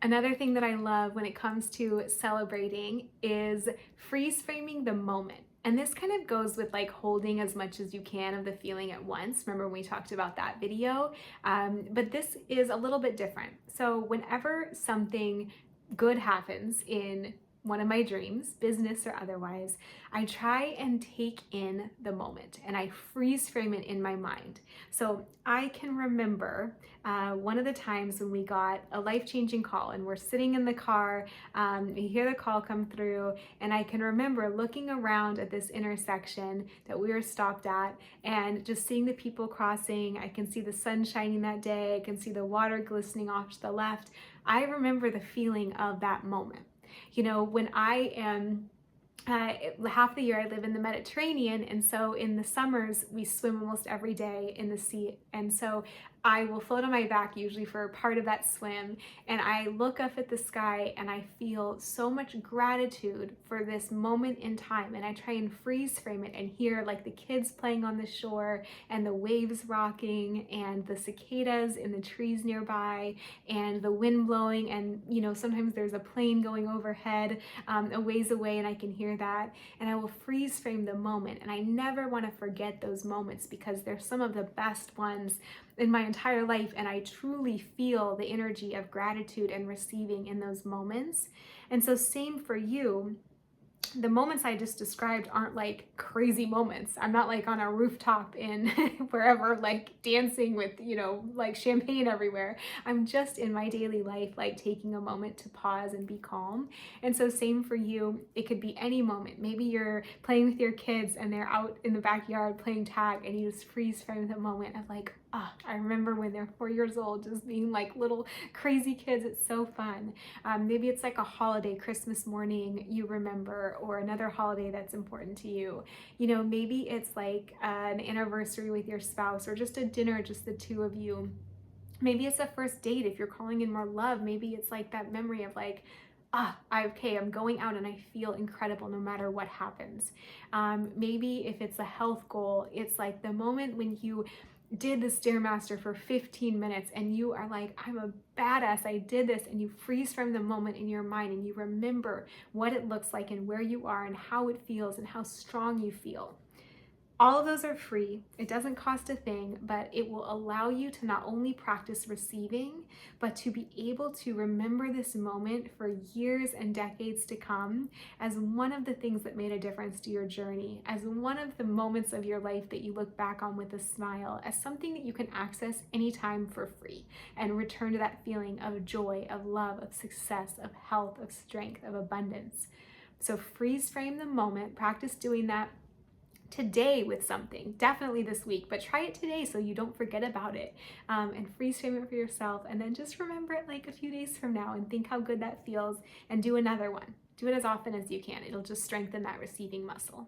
Another thing that I love when it comes to celebrating is freeze framing the moment. And this kind of goes with like holding as much as you can of the feeling at once. Remember when we talked about that video? But this is a little bit different. So whenever something good happens in one of my dreams, business or otherwise, I try and take in the moment and I freeze frame it in my mind. So I can remember one of the times when we got a life-changing call and we're sitting in the car, we hear the call come through, and I can remember looking around at this intersection that we were stopped at and just seeing the people crossing. I can see the sun shining that day. I can see the water glistening off to the left. I remember the feeling of that moment. You know, when I am half the year I live in the Mediterranean, and so in the summers we swim almost every day in the sea, and so I will float on my back usually for part of that swim, and I look up at the sky and I feel so much gratitude for this moment in time, and I try and freeze frame it and hear like the kids playing on the shore and the waves rocking and the cicadas in the trees nearby and the wind blowing, and you know, sometimes there's a plane going overhead a ways away and I can hear that, and I will freeze frame the moment. And I never want to forget those moments because they're some of the best ones in my entire life, and I truly feel the energy of gratitude and receiving in those moments. And so same for you. The moments I just described aren't like crazy moments. I'm not like on a rooftop in wherever, like dancing with, you know, like champagne everywhere. I'm just in my daily life, like taking a moment to pause and be calm. And so same for you. It could be any moment. Maybe you're playing with your kids and they're out in the backyard playing tag, and you just freeze frame the moment of like, oh, I remember when they're 4 years old, just being like little crazy kids. It's so fun. Maybe it's like a holiday, Christmas morning you remember, or another holiday that's important to you. You know, maybe it's like an anniversary with your spouse, or just a dinner, just the two of you. Maybe it's a first date if you're calling in more love. Maybe it's like that memory of like, I'm going out and I feel incredible no matter what happens. Maybe if it's a health goal, it's like the moment when you did the Stairmaster for 15 minutes and you are like, I'm a badass, I did this, and you freeze from the moment in your mind and you remember what it looks like and where you are and how it feels and how strong you feel. All of those are free. It doesn't cost a thing, but it will allow you to not only practice receiving, but to be able to remember this moment for years and decades to come as one of the things that made a difference to your journey, as one of the moments of your life that you look back on with a smile, as something that you can access anytime for free and return to that feeling of joy, of love, of success, of health, of strength, of abundance. So freeze frame the moment, practice doing that today with something, definitely this week, but try it today so you don't forget about it, and freeze frame it for yourself, and then just remember it like a few days from now and think how good that feels, and do another one. Do it as often as you can. It'll just strengthen that receiving muscle.